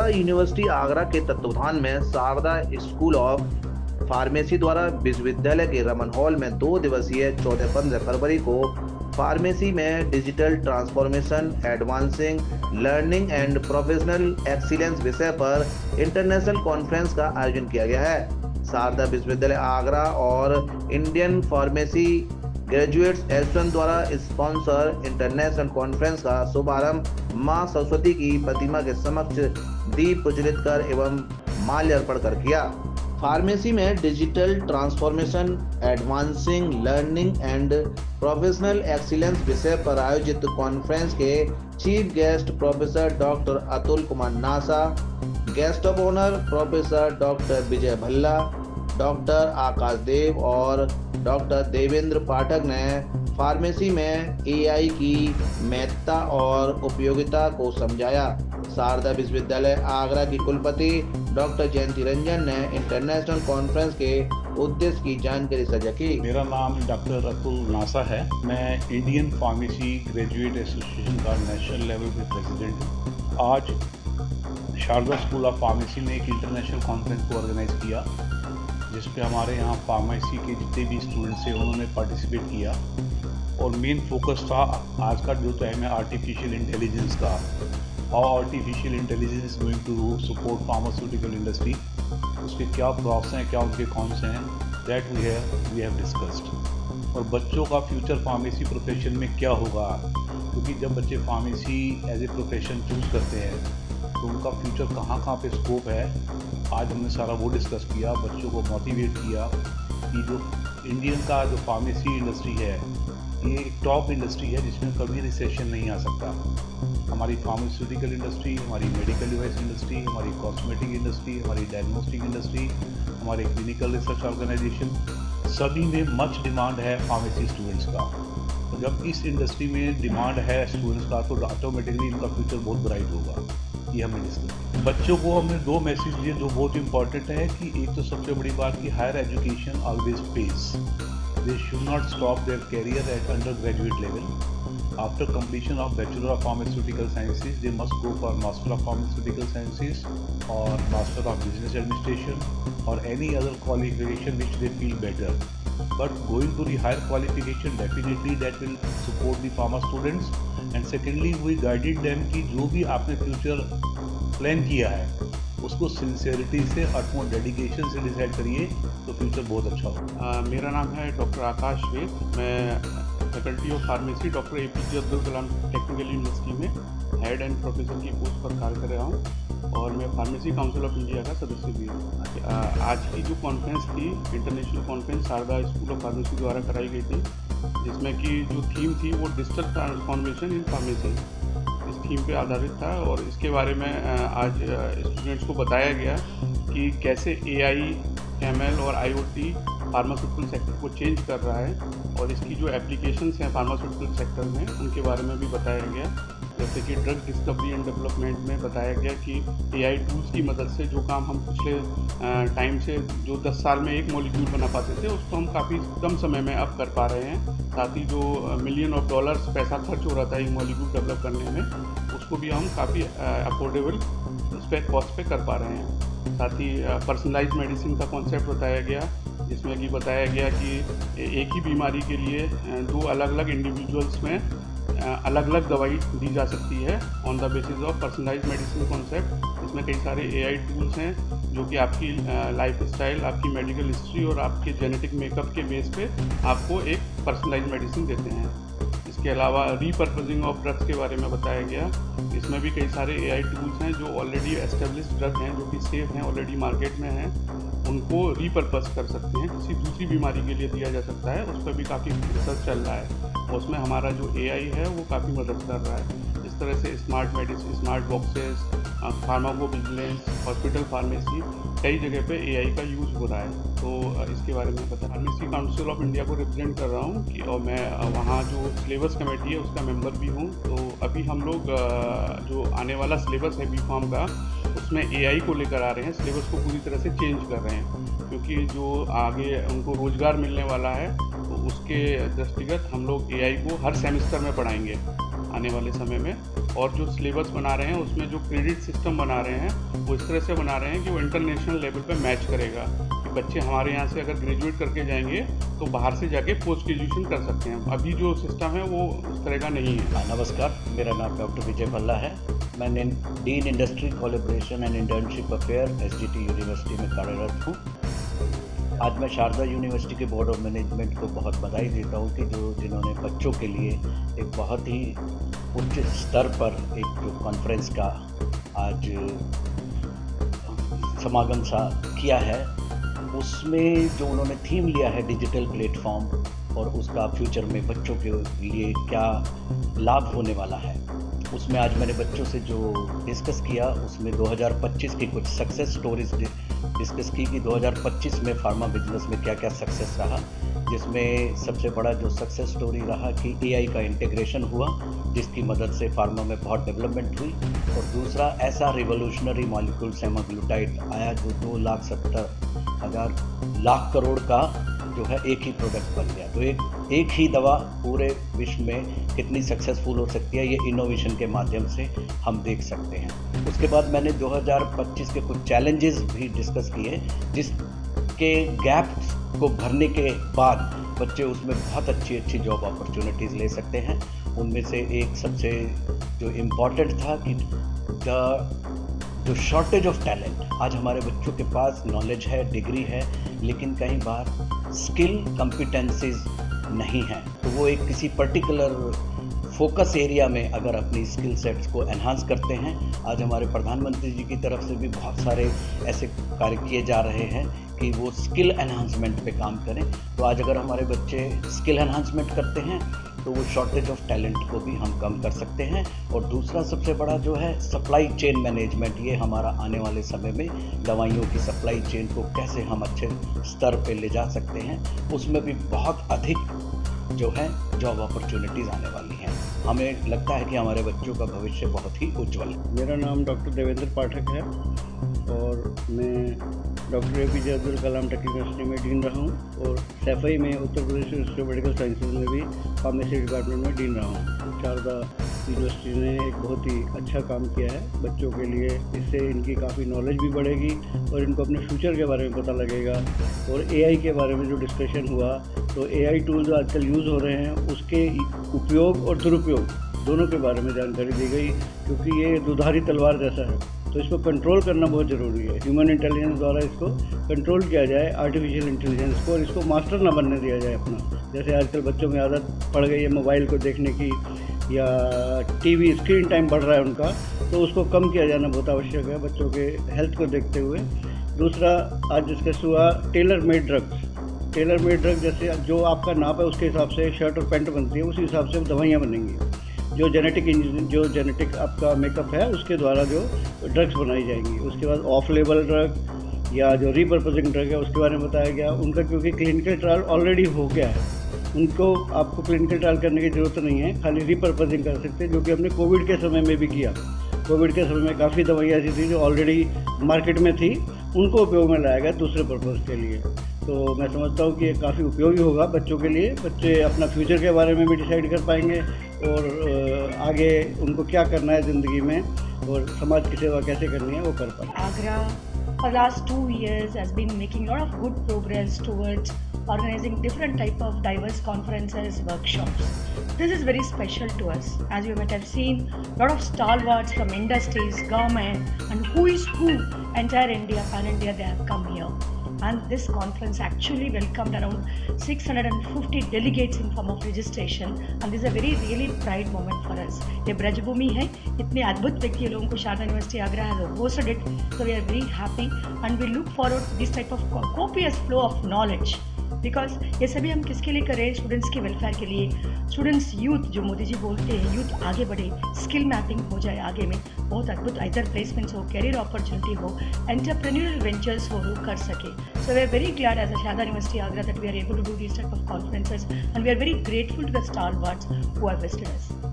Sharda university Agra के तत्वाधान में शारदा स्कूल ऑफ फार्मेसी द्वारा विश्वविद्यालय के रमन हॉल में 2 दिवसीय 14-15 फरवरी को फार्मेसी में digital transformation advancing learning and professional excellence विषय पर इंटरनेशनल कॉन्फ्रेंस का आयोजन किया गया है। शारदा विश्वविद्यालय आगरा और इंडियन फार्मेसी ग्रेजुएट्स एसोसिएशन द्वारा स्पॉन्सर इंटरनेशनल कॉन्फ्रेंस का शुभारंभ मां सरस्वती की प्रतिमा के समक्ष दीप प्रज्वलित कर एवं माल्यार्पण कर किया। फार्मेसी में digital transformation advancing learning and professional excellence विषय पर आयोजित कॉन्फ्रेंस के chief guest professor doctor Atul Kumar Nasa, guest of honour professor doctor Vijay Bhalla, doctor Akash Dev और डॉक्टर देवेंद्र पाठक ने फार्मेसी में एआई की महत्ता और उपयोगिता को समझाया। शारदा विश्वविद्यालय आगरा की कुलपति डॉक्टर जयंती रंजन ने इंटरनेशनल कॉन्फ्रेंस के उद्देश्य की जानकारी साझा की। मेरा नाम डॉक्टर अतुल नासा है। मैं इंडियन फार्मेसी ग्रेजुएट एसोसिएशन का नेशनल लेवल पे प्रेसिडेंट हूँ। आज शारदा स्कूल ऑफ फार्मेसी ने एक इंटरनेशनल कॉन्फ्रेंस को ऑर्गेनाइज किया, जिसपे हमारे यहाँ फार्मेसी के जितने भी स्टूडेंट्स हैं उन्होंने पार्टिसिपेट किया और मेन फोकस था आज का जो टाइम है आर्टिफिशियल इंटेलिजेंस का। How artificial intelligence is going to support pharmaceutical industry, उसके क्या प्रॉस हैं, क्या उनके कॉन्स हैं, दैट वी हैव डिस्कस्ड। और बच्चों का फ्यूचर फार्मेसी प्रोफेशन में क्या होगा, क्योंकि जब बच्चे pharmacy as a profession choose करते हैं तो उनका फ्यूचर कहाँ पे स्कोप है, आज हमने सारा वो डिस्कस किया। बच्चों को मोटिवेट किया कि जो इंडियन का जो फार्मेसी इंडस्ट्री है ये एक टॉप इंडस्ट्री है जिसमें कभी रिसेशन नहीं आ सकता। हमारी फार्मास्यूटिकल इंडस्ट्री, हमारी मेडिकल डिवाइस इंडस्ट्री, हमारी कॉस्मेटिक इंडस्ट्री, हमारी डायग्नोस्टिक इंडस्ट्री, हमारे क्लिनिकल रिसर्च ऑर्गेनाइजेशन, सभी में मच डिमांड है फार्मेसी स्टूडेंट्स का। तो जब इस इंडस्ट्री में डिमांड है स्टूडेंट्स का तो ऑटोमेटिकली इनका फ्यूचर बहुत ब्राइट होगा। ये हमने डिस्कस। बच्चों को हमने 2 मैसेज दिए जो बहुत इंपॉर्टेंट है कि एक तो सबसे बड़ी बात कि higher education always pays, they should not stop their career at undergraduate level. After completion of Bachelor of Pharmaceutical Sciences, they must go for Master of Pharmaceutical Sciences or Master of Business Administration or any other qualification which they feel better. But going to the higher qualification, definitely that will support the pharma students. And secondly, we guided them कि जो भी आपने future plan किया है उसको sincerity से और dedication से डिसाइड करिए तो फ्यूचर बहुत अच्छा होगा। मेरा नाम है डॉक्टर आकाश वेद। मैं faculty of pharmacy doctor APJ Abdul Kalam technical university में हेड एंड प्रोफेसर की पोस्ट पर कार्य कर रहा हूँ और मैं फार्मेसी काउंसिल ऑफ इंडिया का सदस्य भी हूँ। आज की जो कॉन्फ्रेंस थी, international conference Sharda school of pharmacy द्वारा कराई गई थी, जिसमें कि जो थीम थी वो डिजिटल ट्रांसफॉर्मेशन इन फार्मेसी, इस थीम पे आधारित था। और इसके बारे में आज स्टूडेंट्स को बताया गया कि कैसे AI, ML और IoT फार्मास्यूटिकल सेक्टर को चेंज कर रहा है और इसकी जो एप्लीकेशंस हैं फार्मास्यूटिकल सेक्टर में उनके बारे में भी बताया गया। जैसे कि ड्रग डिस्कवरी एंड डेवलपमेंट में बताया गया कि AI टूल्स की मदद से जो काम हम पिछले टाइम से जो 10 साल में एक मॉलिक्यूल बना पाते थे उसको हम काफ़ी कम समय में अब कर पा रहे हैं। साथ ही जो $मिलियन ऑफ डॉलर्स पैसा खर्च हो रहा था एक मॉलिक्यूल डेवलप करने में, उसको भी हम काफ़ी अफोर्डेबल उस पर कॉस्ट पे कर पा रहे हैं। साथ ही पर्सनलाइज मेडिसिन का कॉन्सेप्ट बताया गया, जिसमें कि बताया गया कि एक ही बीमारी के लिए 2 अलग अलग इंडिविजुअल्स में अलग अलग दवाई दी जा सकती है on the basis of personalize medicine concept. इसमें कई सारे AI टूल्स हैं जो कि आपकी लाइफ स्टाइल, आपकी मेडिकल हिस्ट्री और आपके जेनेटिक मेकअप के बेस पे आपको एक पर्सनलाइज मेडिसिन देते हैं। इसके अलावा रीपर्पजिंग ऑफ ड्रग्स के बारे में बताया गया। इसमें भी कई सारे AI टूल्स हैं जो ऑलरेडी एस्टेब्लिश्ड ड्रग हैं, जो कि सेफ हैं, ऑलरेडी मार्केट में हैं, उनको रीपर्पज कर सकते हैं, किसी दूसरी बीमारी के लिए दिया जा सकता है। उस पर भी काफ़ी रिसर्च चल रहा है और उसमें हमारा जो AI है वो काफ़ी मदद कर रहा है। इस तरह से smart medicine, smart boxes, pharmacovigilance, hospital pharmacy, कई जगह पे AI का यूज़ हो रहा है। तो इसके बारे में पता, फार्मेसी काउंसिल ऑफ इंडिया को रिप्रेजेंट कर रहा हूँ कि और मैं वहाँ जो सिलेबस कमेटी है उसका मेंबर भी हूँ। तो अभी हम लोग जो आने वाला सिलेबस है B.Pharm का, उसमें AI को लेकर आ रहे हैं, सिलेबस को पूरी तरह से चेंज कर रहे हैं, क्योंकि जो आगे उनको रोज़गार मिलने वाला है तो उसके दृष्टिगत हम लोग AI को हर सेमेस्टर में पढ़ाएंगे। आने वाले समय में। और जो सिलेबस बना रहे हैं उसमें जो क्रेडिट सिस्टम बना रहे हैं वो इस तरह से बना रहे हैं कि वो इंटरनेशनल लेवल पे मैच करेगा, कि बच्चे हमारे यहाँ से अगर ग्रेजुएट करके जाएंगे तो बाहर से जाके पोस्ट ग्रेजुएशन कर सकते हैं। अभी जो सिस्टम है वो उस तरह का नहीं है। नमस्कार, मेरा नाम डॉक्टर विजय भल्ला है। मैं dean industry collaboration and internship affair SGT university में कार्यरत हूँ। आज मैं शारदा यूनिवर्सिटी के बोर्ड ऑफ मैनेजमेंट को बहुत बधाई देता हूँ कि जिन्होंने बच्चों के लिए एक बहुत ही उच्च स्तर पर एक जो कॉन्फ्रेंस का आज समागम सा किया है, उसमें जो उन्होंने थीम लिया है डिजिटल प्लेटफॉर्म और उसका फ्यूचर में बच्चों के लिए क्या लाभ होने वाला है, उसमें आज मैंने बच्चों से जो डिस्कस किया उसमें 2025 की कुछ सक्सेस स्टोरीज डिस्कस की कि 2025 में फार्मा बिजनेस में क्या क्या सक्सेस रहा, जिसमें सबसे बड़ा जो सक्सेस स्टोरी रहा कि AI का इंटीग्रेशन हुआ जिसकी मदद से फार्मा में बहुत डेवलपमेंट हुई। और दूसरा ऐसा रिवोल्यूशनरी मॉलिक्यूल सेमाग्लूटाइड आया जो 2,70,000 लाख करोड़ का जो है एक ही प्रोडक्ट बन गया। तो एक ही दवा पूरे विश्व में कितनी सक्सेसफुल हो सकती है, ये इनोवेशन के माध्यम से हम देख सकते हैं। उसके बाद मैंने 2025 के कुछ चैलेंजेस भी डिस्कस किए जिसके गैप्स को भरने के बाद बच्चे उसमें बहुत अच्छी जॉब अपॉर्चुनिटीज़ ले सकते हैं। उनमें से एक सबसे जो इम्पॉर्टेंट था कि जो शॉर्टेज ऑफ टैलेंट, आज हमारे बच्चों के पास नॉलेज है, डिग्री है, लेकिन कई बार स्किल कॉम्पिटेंसीज नहीं हैं। तो वो एक किसी पर्टिकुलर फोकस एरिया में अगर अपनी स्किल सेट्स को एनहांस करते हैं, आज हमारे प्रधानमंत्री जी की तरफ से भी बहुत सारे ऐसे कार्य किए जा रहे हैं कि वो स्किल एनहांसमेंट पे काम करें। तो आज अगर हमारे बच्चे स्किल एनहांसमेंट करते हैं तो वो शॉर्टेज ऑफ टैलेंट को भी हम कम कर सकते हैं। और दूसरा सबसे बड़ा जो है सप्लाई चेन मैनेजमेंट, ये हमारा आने वाले समय में दवाइयों की सप्लाई चेन को कैसे हम अच्छे स्तर पे ले जा सकते हैं, उसमें भी बहुत अधिक जो है जॉब अपॉर्चुनिटीज़ आने वाली हैं। हमें लगता है कि हमारे बच्चों का भविष्य बहुत ही उज्जवल है। मेरा नाम डॉक्टर देवेंद्र पाठक है और मैं doctor APJ Abdul Kalam technical university में डीन रहा हूँ और सैफई में Uttar Pradesh university of medical sciences में भी फार्मेसी डिपार्टमेंट में डीन रहा हूँ। शारदा यूनिवर्सिटी ने एक बहुत ही अच्छा काम किया है बच्चों के लिए। इससे इनकी काफ़ी नॉलेज भी बढ़ेगी और इनको अपने फ्यूचर के बारे में पता लगेगा। और AI के बारे में जो डिस्कशन हुआ, तो AI टूल जो आजकल यूज़ हो रहे हैं उसके उपयोग और दुरुपयोग दोनों के बारे में जानकारी दी गई, क्योंकि ये दुधारी तलवार जैसा है, तो इसको कंट्रोल करना बहुत ज़रूरी है। ह्यूमन इंटेलिजेंस द्वारा इसको कंट्रोल किया जाए, आर्टिफिशियल इंटेलिजेंस को, और इसको मास्टर ना बनने दिया जाए अपना। जैसे आजकल बच्चों में आदत पड़ गई है मोबाइल को देखने की या TV स्क्रीन टाइम बढ़ रहा है उनका, तो उसको कम किया जाना बहुत आवश्यक है बच्चों के हेल्थ को देखते हुए। दूसरा आज डिस्कस हुआ tailor made drugs. Tailor made drug जैसे जो आपका नाप है उसके हिसाब से शर्ट और पैंट बनती है, उसी हिसाब से दवाइयाँ बनेंगी। जो जेनेटिक आपका मेकअप है उसके द्वारा जो ड्रग्स बनाई जाएंगी। उसके बाद ऑफ लेबल ड्रग या जो रीपर्पजिंग ड्रग है उसके बारे में बताया गया। उनका क्योंकि क्लिनिकल ट्रायल ऑलरेडी हो गया है, उनको आपको क्लिनिकल ट्रायल करने की ज़रूरत नहीं है, खाली रीपर्पजिंग कर सकते हैं, जो कि हमने कोविड के समय में भी किया। कोविड के समय में काफ़ी दवाइयाँ ऐसी थी जो ऑलरेडी मार्केट में थी, उनको उपयोग में लाया गया दूसरे पर्पज़ के लिए। तो मैं समझता हूँ कि ये काफ़ी उपयोगी होगा बच्चों के लिए। बच्चे अपना फ्यूचर के बारे में भी डिसाइड कर पाएंगे और आगे उनको क्या करना है ज़िंदगी में और समाज की सेवा कैसे करनी है वो कर पाएंगे। Agra for last 2 years has been making a lot of good progress towards organizing different type of diverse conferences, workshops. This is very special to us. As you might have seen, a lot of stalwarts from industries, government and who is who, entire India, pan-India, they have come here. And this conference actually welcomed around 650 delegates in form of registration, and this is a very really pride moment for us. ये ब्रजभूमि है, इतने अद्भुत व्यक्ति लोगों को Sharda university Agra has hosted it, so we are very happy and we look forward to this type of copious flow of knowledge. Because ये सभी हम किसके लिए कर रहे हैं? स्टूडेंट्स के वेलफेयर के लिए। स्टूडेंट्स यूथ जो मोदी जी बोलते हैं, यूथ आगे बढ़े, स्किल मैपिंग हो जाए आगे में, बहुत अद्भुत इधर प्लेसमेंट्स हो, कैरियर अपॉर्चुनिटी हो, एंटरप्रेन्योरल वेंचर्स हो, वो कर सके। So we are very glad as a Sharda university Agra that we are able to do this type of conferences and we are very grateful to the stalwarts who have visited us.